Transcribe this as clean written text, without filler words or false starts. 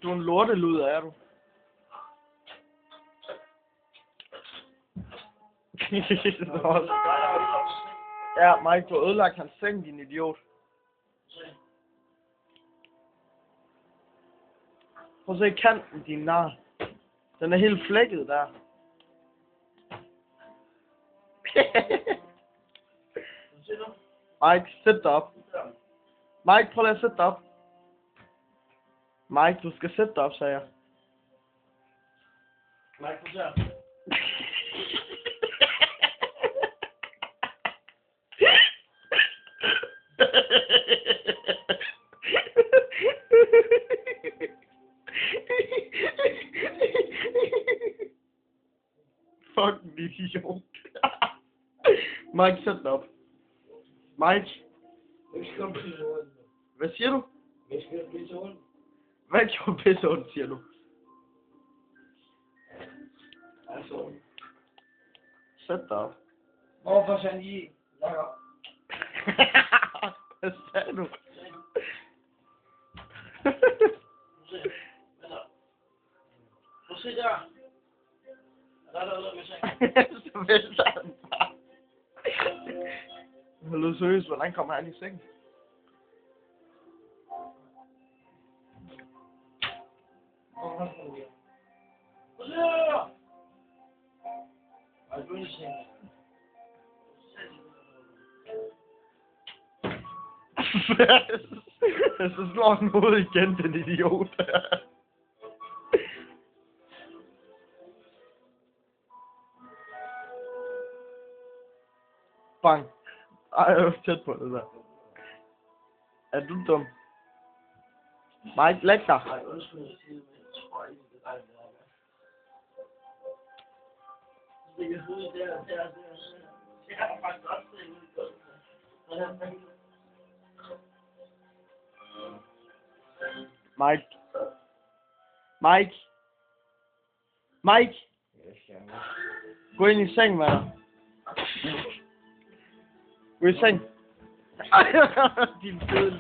Du er en lorteluder, er du? Ja, Mike, du har ødelagt hans seng, din idiot. Prøv at se kanten, din nar. Den er helt flækket der. Mike, sæt dig op. Mike, prøv lige at sætte dig op. Mike, du skal sætte dig op, sagde jeg. Mike, prøv at Fucking idiot. Mike, sæt dig op. Mike. Hvad siger du? Hvad gjorde pisse ondt, siger du? Altså. Sæt dig op. Hvorfor sagde I? Jakob. Hvad sagde du? Prøv at se der. Der er noget med sengen. Så vælter han bare. Hold nu seriøst, hvordan kommer han i seng? Prøv at se der. Ej, du er i sengen. Så slår han hovedet igen, den idiot. Bang. Ej, jeg var tæt på det der. Er du dum? Mike, læg dig. Ej, undskyld, jeg siger det, men jeg tror ikke, det er dig, der er. Det er hovedet der. Jeg har faktisk også det ude i gulvet. Mike. Mike. Mike. Gå ind i seng med dig. Gå i seng. Din fede.